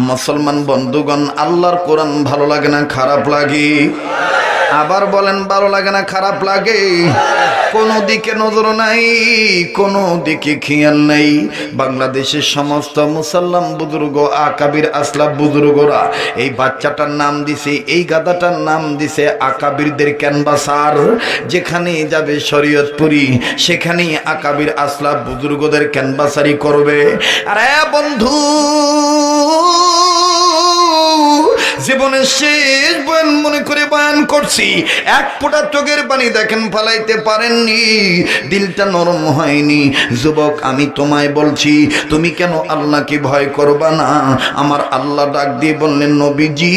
মুসলমান বন্ধুগণ, আল্লাহর কোরআন ভালো লাগে না খারাপ লাগে? আবার বলেন, ভালো লাগে না খারাপ লাগে? কোনো দিকে নজর নাই, কোনো দিকে খেয়াল নাই। বাংলাদেশের সমস্ত মুসলমান বুজুর্গ, আকাবির আসলাফ বুজুর্গরা এই বাচ্চাটার নাম দিছে, এই গাধাটার নাম দিছে আকাবিরদের ক্যানভাসার। যেখানে যাবে শরীয়তপুরি, সেখানে আকাবির আসলাফ বুজুর্গদের ক্যানভাসারি করবে। আরে বন্ধু, জীবনের শেষ বয়ান মনে করে বয়ান করছি, এক ফোঁটা চোখের পানি দেখেন ফালাইতে পারেননি, দিলটা নরম হয়নি। যুবক, আমি তোমায় বলছি, তুমি কেন আল্লাহকে ভয় করবা না? আমার আল্লাহ ডাক দিয়ে বললেন, নবীজি,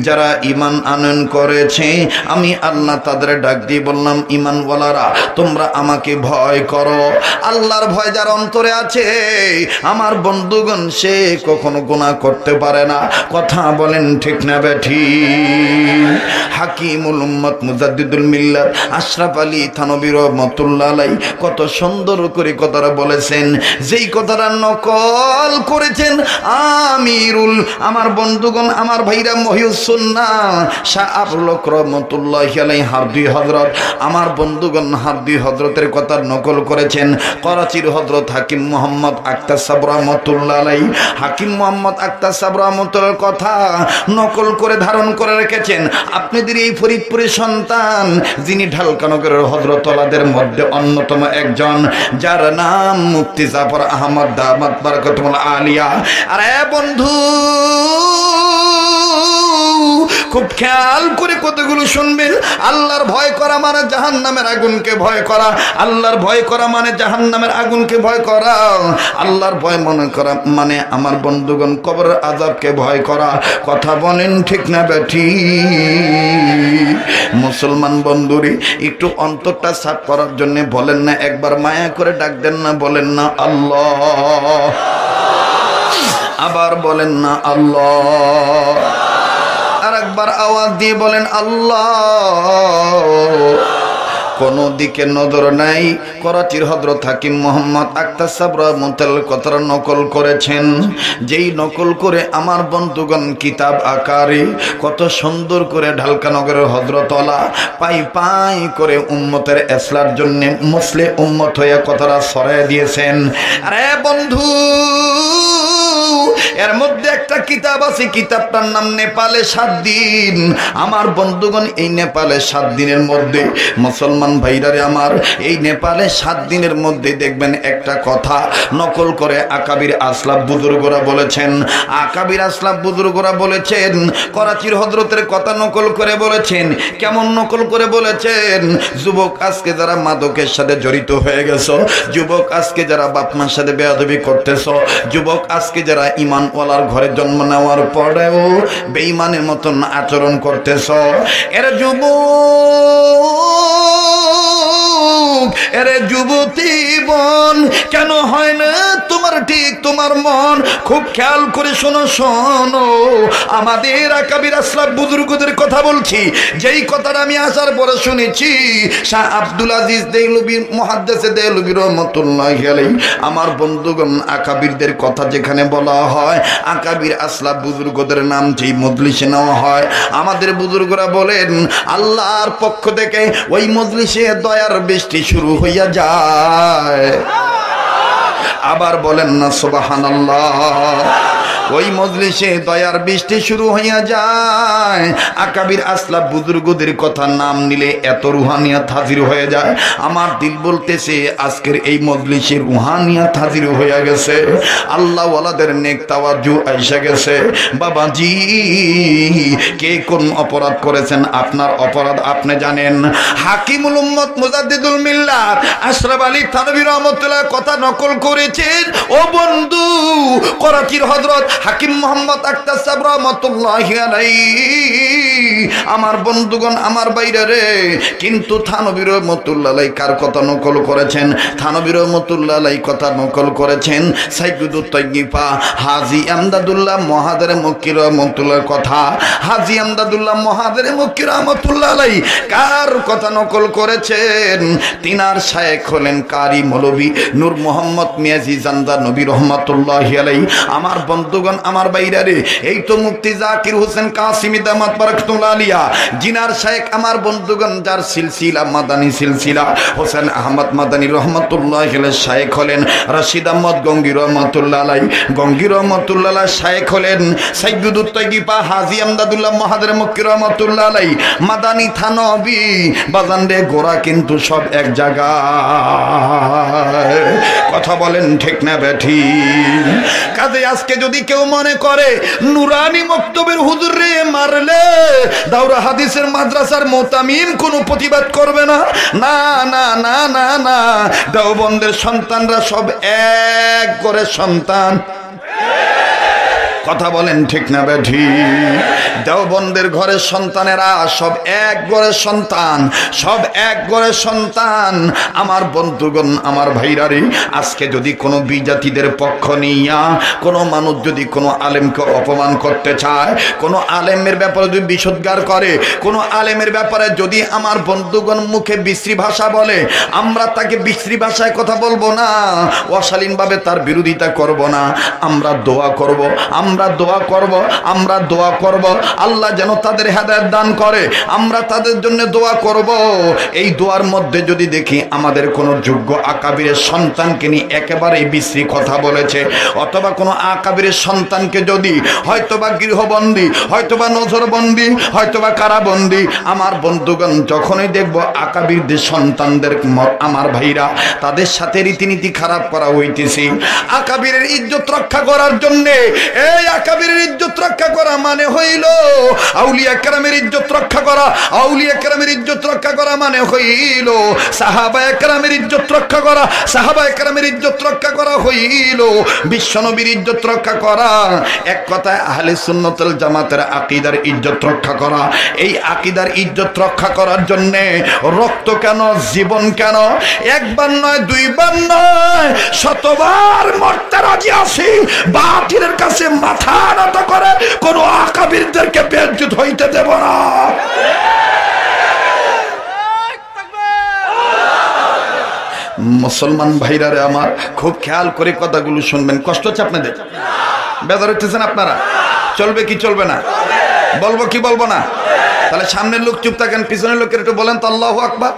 যারা ঈমান আনয়ন করেছে আমি আল্লাহ তাদের ডাক দিয়ে বললাম, ঈমানওয়ালারা তোমরা আমাকে ভয় করো। আল্লাহর ভয় যার অন্তরে আছে আমার বন্ধুগণ, সে কখনো গুনাহ করতে পারে না। কথা বলেন ঠিক না বেঠিক? হাকিমুল উম্মত মুজাদ্দিদুল মিল্লাত আশরাফ আলী থানভী রাহমাতুল্লাহ আলাইহি কত সুন্দর করে কথাটা বলেছেন, যেই কথাটা নকল করেছেন আমিরুল আমার বন্ধুগণ, আমার ভাইরা মহিউস সুন্নাহ শাহ আবুল হক রাহমাতুল্লাহি আলাইহি হারদি হযরত, আমার বন্ধুগণ হারদি হযরতের কথা নকল করেছেন করাচির হযরত হাকিম মোহাম্মদ আক্তার সাহেব রাহমাতুল্লাহ আলাইহি। হাকিম মোহাম্মদ আক্তার সাহেব রাহমাতুল্লাহর কথা নকল করে ধারণ করে রেখেছেন আপনাদের এই ফরিদপুরের সন্তান, যিনি ঢালকা নগরের হযরতওয়ালাদের মধ্যে অন্যতম একজন, যার নাম মুফতি জাফর আহমদ দামাত বারাকাতুল আলিয়া। আরে বন্ধু, খুব খেয়াল করে কতগুলো শুনবেন। আল্লাহর ভয় করা মানে জাহান্নামের আগুনকে ভয় করা। আল্লাহর ভয় করা মানে জাহান্নামের আগুনকে ভয় করা। আল্লাহর ভয় মনে করা মানে আমার বন্ধুগণ কবরের আযাবকে ভয় করা। কথা বলেন ঠিক না বেঠি? মুসলমান বন্ধুরে, একটু অন্তরটা সাফ করার জন্য বলেন না, একবার মায়া করে ডাক দেন না, বলেন না আল্লাহ, আবার বলেন না আল্লাহ, আর একবার আওয়াজ দিয়ে বলেন আল্লাহ। কোনো দিকে নজর নাই। করাচির হযরত হাকিম মোহাম্মদ আক্তার সাহেব রাহমাতুল্লাহ কথাটা নকল করেছেন, যেই নকল করে আমার বন্ধুগণ কিতাব আকারে কত সুন্দর করে ঢালকা নগরের হযরতওয়ালা পাই পাই করে উম্মতের ইসলার জন্য মুসলিম উম্মত হয়ে কথাটা ছড়ায় দিয়েছেন। আরে বন্ধু, এর মধ্যে একটা কিতাব আছে, কিতাবটার নাম নেপালে 7 দিন। আমার বন্ধুগণ, এই নেপালে 7 দিনের মধ্যে মুসলমান ভাইরারে আমার, এই নেপালে 7 দিনের মধ্যে দেখবেন একটা কথা নকল করে আকাবির আসলাফ বুজুর্গরা বলেছেন। আকাবির আসলাফ বুজুর্গরা বলেছেন, করাচির হযরতের কথা নকল করে বলেছেন। কেমন নকল করে বলেছেন? যুবক, আজকে যারা মাদকের সাথে জড়িত হয়ে গেছো, যুবক আজকে যারা বাপ মার সাথে বেয়াদবি করতেছো, যুবক আজকে যারা ঈমানওয়ালার ঘরে জন্ম নেওয়ার পরেও বেঈমানের মতন আচরণ করতেছ, এর যুবক, এরে যুবতী বোন, কেন হয় না তোমার ঠিক তোমার মন? খুব খেয়াল করে শোনো, শোনো, আমাদের আকাবির আসলাফ বুজুর্গদের কথা বলছি, যেই কথাটা আমি আসার পরে শুনেছি শাহ আব্দুল আজিজ দেহলভী মুহাদ্দিস দেহলভী রাহমাতুল্লাহি আলাইহি। আমার বন্ধুগণ, আকাবিরদের কথা যেখানে বলা হয়, আকাবির আসলাফ বুজুর্গদের নাম যেই মজলিসে নেওয়া হয়, আমাদের বুজুর্গরা বলেন আল্লাহর পক্ষ থেকে ওই মজলিসে দয়ার বৃষ্টি শুরু হইয়া যায়। আবার বলেন না সুবহানাল্লাহ। ওই মজলিসে দয়ার বৃষ্টি শুরু হইয়া যায়। আকাবির আসলাফ বুজুর্গদের কথা নাম নিলে এত রুহানিয়াত হাজির হয়ে যায়, আমার দিল বলতেছে আজকের এই মজলিসে রুহানিয়াত হাজির হইয়া গেছে, আল্লাহ ওয়ালাদের নেক তাওয়াজ্জু আইসা গেছে। বাবাজি, কে কোন অপরাধ করেছেন? আপনার অপরাধ আপনি জানেন। হাকিমুল উম্মত মুজাদ্দিদুল মিল্লাত আশরাফ আলী থানভী রাহমাতুল্লাহ কথা নকল করেছেন। ও বন্ধু, করাচির হযরত হাকিম মোহাম্মদ আক্তার সাহেব রাহমাতুল্লাহি আলাইহি, আমার বন্ধুগণ, আমার বাইরে রে, কিন্তু থানভী রাহমাতুল্লাহ আলাইহি কার কথা নকল করেছেন? থানভী রাহমাতুল্লাহ আলাইহি কথা নকল করেছেন সাইয়্যিদুত তাইয়্যিবা হাজী আমদাদুল্লাহ মুহাদ্দির মক্কি রাহমাতুল্লাহর কথা। হাজী আমদাদুল্লাহ মুহাদ্দির মক্কি রাহমাতুল্লাহ আলাইহি কার কথা নকল করেছেন? তিনার শায়েখ হলেন কারি মৌলভী নূর মোহাম্মদ মিয়াজি জান্দা নবী রহমাতুল্লাহি আলাইহি। লালাই। আমার বন্ধুগণ, আমার বাইরা রে, এই তো মুফতি জাকির হোসেন কাসিমি দামাত বারাকাতুল্লাহ আলিয়া জিনার শায়েখ আমার বন্ধুগণ, যার সিলসিলা মাদানী সিলসিলা হোসেন আহমদ মাদানী রহমতুল্লাহ আলাইহি শায়েখ হলেন রশিদ আহমদ গঙ্গি রহমতুল্লাহ আলাইহি, গঙ্গি রহমতুল্লাহ আলাইহি শায়েখ হলেন সাইয়্যিদুত তাইয়্যিবা হাজী আমদাদুল্লাহ মহাদের মক্কি রহমতুল্লাহ আলাইহি। মাদানী থানবী বাজান রে, গোরা কিন্তু সব এক জায়গায়। কথা বলেন ঠিক না বেঠি? কাজে আজকে যদি কেউ মনে করে নুরানি মক্তবের হুজুর রে মারলে দাওরা হাদিসের মাদ্রাসার মোতামিম কোনো প্রতিবাদ করবে না, না না না না না, দেওবন্দের সন্তানরা সব এক করে সন্তান। কথা বলেন ঠিক না বেঠি? দেওবন্দের ঘরের সন্তানেরা সব এক ঘরের সন্তান, সব এক ঘরের সন্তান। আমার বন্ধুগণ, আমার ভাইরারে, আজকে যদি কোনো বিজাতিদের পক্ষ নিয়া কোনো মানুষ যদি কোনো আলেমকে অপমান করতে চায়, কোনো আলেমের ব্যাপারে যদি বিষোদ্গার করে, কোনো আলেমের ব্যাপারে যদি আমার বন্ধুগণ মুখে বিশ্রী ভাষা বলে, আমরা তাকে বিশ্রী ভাষায় কথা বলবো না, অশালীনভাবে তার বিরোধিতা করব না। আমরা দোয়া করব, আমরা দোয়া করব, আমরা দোয়া করব আল্লাহ যেন তাদের হেদায়েত দান করে। আমরা তাদের জন্য দোয়া করব। এই দোয়ার মধ্যে যদি দেখি আমাদের কোনো যোগ্য আকাবিরের সন্তানকে নিয়ে একেবারে বিশ্রী কথা বলেছে, অথবা কোনো আকাবিরের সন্তানকে যদি হয়তোবা গৃহবন্দী, হয়তোবা নজরবন্দী, হয়তোবা কারাবন্দী, আমার বন্ধুগণ যখনই দেখব আকাবিরদের সন্তানদের, আমার ভাইরা, তাদের সাথে রীতিনীতি খারাপ করা হইতেছে, আকাবিরের ইজ্জত রক্ষা করার জন্য, এই আকাবিরের ইজ্জত রক্ষা করা মানে হইল আউলিয়া কেরামের ইজ্জত রক্ষা করা, আউলিয়া কেরামের ইজ্জত রক্ষা করা মানে হইল সাহাবায়ে কেরামের ইজ্জত রক্ষা করা, সাহাবায়ে কেরামের ইজ্জত রক্ষা করা হইল বিশ্বনবীর ইজ্জত রক্ষা করা। এক কথায় আহলে সুন্নাত ওয়াল জামাতের আকীদার ইজ্জত রক্ষা করা। এই আকীদার ইজ্জত রক্ষা করার জন্য রক্ত কেন, জীবন কেন, একবার নয়, দুইবার নয়, শতবার মরতে রাজি আছি। বাতিলের কাছে মাথা নত করে কোন আকাবিরদেরকে বেইজ্জত হইতে দেব না। মুসলমান ভাইরারে আমার, খুব খেয়াল করে কথাগুলো শুনবেন। কষ্ট হচ্ছে আপনাদের? বেজার হইতেছেন আপনারা? চলবে কি চলবে না? বলবো কি বলবো না? তাহলে সামনের লোক চুপ থাকেন, পিছনের লোকের একটু বলেন তো আল্লাহু আকবার।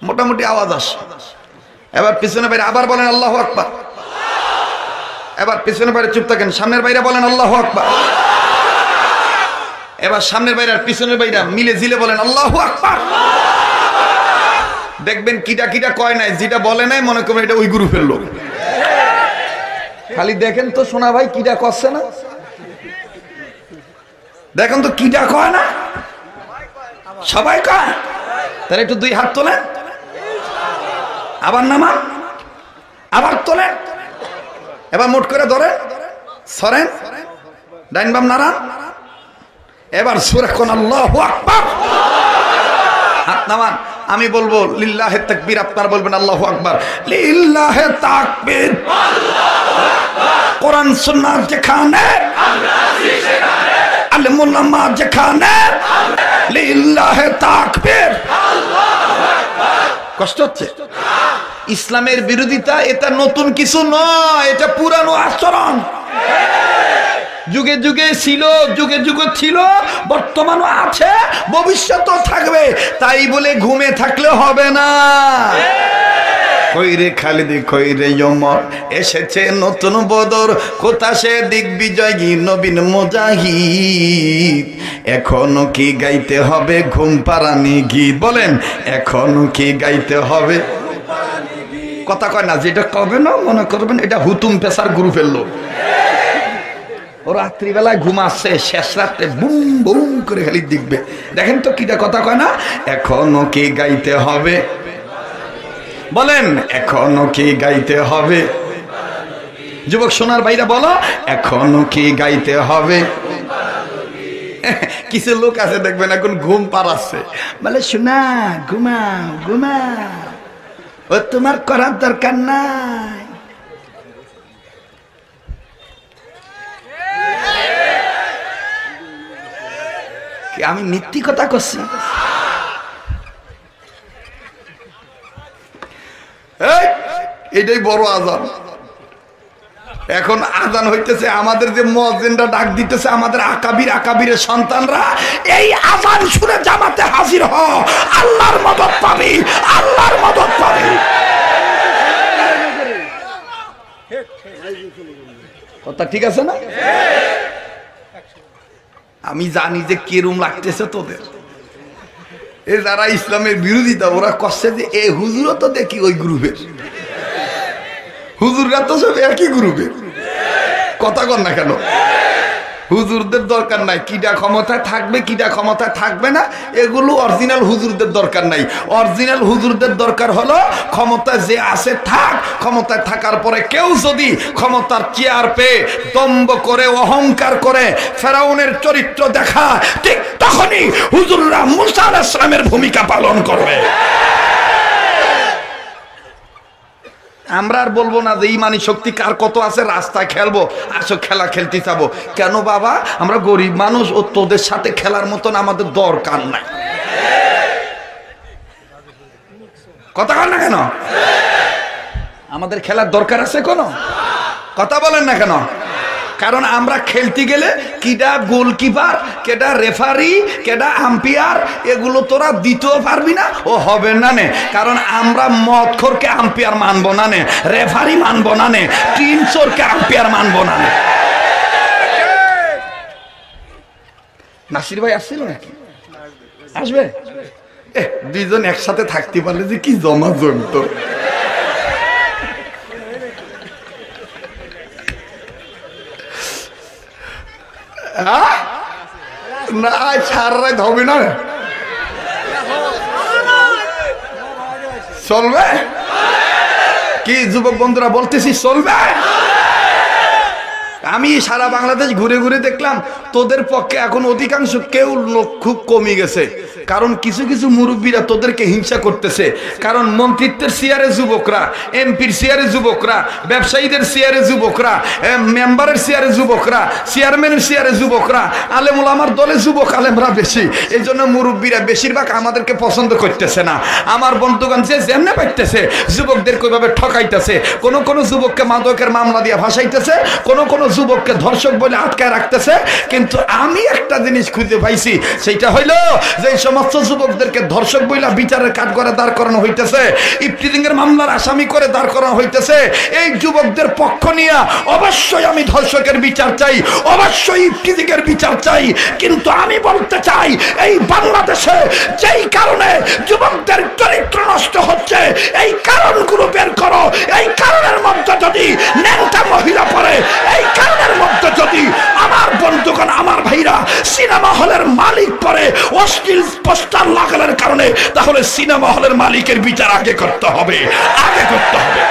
মোটামুটি আওয়াজ আসে। এবার পিছনে বাইরে আবার বলেন আল্লাহু আকবার। এবার পিছনে বাইরে চুপ থাকেন, সামনের বাইরে বলেন আল্লাহু আকবার। এবার সামনের বাইরে আর পিছনের বাইরে মিলে জিলে বলেন আল্লাহু আকবার। দেখবেন কিটা কিটা কয় নাই, যেটা বলে নাই মনে করবেন এটা ওই গ্রুপের লোক। খালি দেখেন তো শোনা ভাই কিটা করছে না, দেখেন তো কিটা কয় না, সবাই কয়। তাহলে একটু দুই হাত তোলেন, আবার নামান, আবার তোলেন, এবার মোট করে ধরে সরেন, ডাইন বাম নাড়ান, এবার সূরা কোন আল্লাহু আকবার। হাত নামান, আমি বলবো লিল্লাহে তাকবীর, আপনারা বলবেন আল্লাহু আকবার। লিল্লাহে তাকবীর, কোরআন সুন্নাহ যেখানে, আলেম উলামা যেখানে, লিল্লাহে তাকবীর। কষ্ট হচ্ছে? ইসলামের বিরোধিতা এটা নতুন কিছু নয়, এটা পুরানো আচরণ। যুগে যুগে ছিল, যুগে যুগে ছিল, বর্তমানও আছে, ভবিষ্যতেও থাকবে। তাই বলে ঘুমে থাকলে হবে না। কইরে খালিদ কইরে ওমর, এসেছে নতুন বদর, কোথা সে দিগ্বিজয়ী নবীন মুজাহিদ। এখনো কি গাইতে হবে ঘুম পাড়ানি গীত? বলেন এখনো কি গাইতে হবে? কথা কয় না, যেটা কবে না মনে করবেন এটা হুতুম পেশার গ্রুপের লোক। ও রাত্রিবেলায় ঘুমাচ্ছে, শেষ রাত্রে বুম বুম করে খালি দেখবে। দেখেন তো কিটা কথা কয় না, এখনো কি গাইতে হবে? বলেন এখনো কি গাইতে হবে? যুবক সোনার ভাইরা বলো, এখনো কি গাইতে হবে? কিছু লোক আছে দেখবেন এখন ঘুম পাড়াচ্ছে, বলে শোনা ঘুমাও ঘুমাও, ও তোমার করার দরকার নাই। আমি মিথ্যি কথা করছি? এটাই বড় আযাব। এখন আজান হইতেছে, আমাদের যে মুয়াজ্জিনরা ডাক দিতেছে, আমাদের আকাবিরের সন্তানরা, এই আজান শুনে জামাতে হাজির হ, আল্লাহর মদদ পাবি, আল্লাহর মদদ পাবি। কথা ঠিক আছে না? আমি জানি যে কিরম লাগতেছে তোদের, এ যারা ইসলামের বিরোধিতা, ওরা কষ্টে যে এ হুজুরও তো দেখি ওই গ্রুপের, হুজুররা তো সব একই গ্রুপের। কথা কর না কেন? হুজুরদের দরকার নাই, কিটা ক্ষমতায় থাকবে কিটা ক্ষমতায় থাকবে না, এগুলো অরিজিনাল হুজুরদের দরকার নাই। অরিজিনাল হুজুরদের দরকার হলো ক্ষমতায় যে আছে থাক, ক্ষমতায় থাকার পরে কেউ যদি ক্ষমতার চেয়ার পেয়ে দম্ভ করে অহংকার করে ফেরাউনের চরিত্র দেখা, ঠিক তখনই হুজুররা মুসা আলাইহিস সালামের ভূমিকা পালন করবে। আমরা আর বলবো না যে ইমানি শক্তি কার কত আছে, রাস্তায় খেলবো, আসো খেলা খেলতে যাবো। কেন বাবা? আমরা গরিব মানুষ, ও তোদের সাথে খেলার মতন আমাদের দরকার নাই। কথা বল না কেন? আমাদের খেলার দরকার আছে কোনো? কথা বলেন না কেন? কারণ আমরা খেলতে গেলে কিডা গোলকিপার, কেডা রেফারি, কেডা আম্পায়ার, এগুলো তোরা দিতেও পারবি না, ও হবে না নে। কারণ আমরা মদখোরকে আম্পায়ার মানবো না নে, রেফারি মানবো না নে, টিম চোরকে আম্পায়ার মানবো না নে। নাসির ভাই আসছিল নাকি? আসবে? দুইজন একসাথে থাকতে পারলে যে কি জমা জমতো। না সারা রাত হবে না, চলবে কি যুবক বন্ধুরা? বলতেছি চলবে। আমি সারা বাংলাদেশ ঘুরে ঘুরে দেখলাম তোদের পক্ষে এখন অধিকাংশ কেউ লোক খুব কমে গেছে। কারণ কিছু কিছু মুরব্বীরা তোদেরকে হিংসা করতেছে। কারণ মন্ত্রিত্বের চেয়ারে যুবকরা, এমপির চেয়ারে যুবকরা, ব্যবসায়ীদের চেয়ারে যুবকরা, মেম্বারের চেয়ারে যুবকরা, চেয়ারম্যানের চেয়ারে যুবকরা, আলেম ওলামার দলে যুবক আলেমরা বেশি। এই জন্য মুরব্বীরা বেশিরভাগ আমাদেরকে পছন্দ করতেছে না। আমার বন্ধুগণ যে যেমনে পাইতেছে যুবকদের কিভাবে ঠকাইতেছে, কোনো কোনো যুবককে মাদকের মামলা দিয়ে ভাসাইতেছে, কোনো কোনো যুবককে ধর্ষক বলে আটকায় রাখতেছে। কিন্তু আমি একটা জিনিস খুঁজে পাইছি, সেটা হইল যে সমস্ত যুবকদেরকে ধর্ষক বইলা বিচারের কাঠগড়ায় দাঁড় করানো হইতেছে, ইফতিজিং এর মামলার আসামি করে দাঁড় করানো হইতেছে, এই যুবকদের পক্ষ নিয়ে অবশ্যই আমি ধর্ষকের বিচার চাই, অবশ্যই ইফতিজিং এর বিচার চাই। কিন্তু আমি বলতে চাই, এই বাংলাদেশে যেই কারণে যুবকদের চরিত্র নষ্ট হচ্ছে, এই কারণগুলো বের করো। এই কারণের মধ্যে যদি ন্যাংটা মহিলা পড়ে, এই কারণের মধ্যে যদি আমার বন্ধুগণ, আমার ভাইরা সিনেমা হলের মালিক পরে অশ্লীল পোস্টার লাগানোর কারণে, তাহলে সিনেমা হলের মালিকের বিচার আগে করতে হবে, আগে করতে হবে।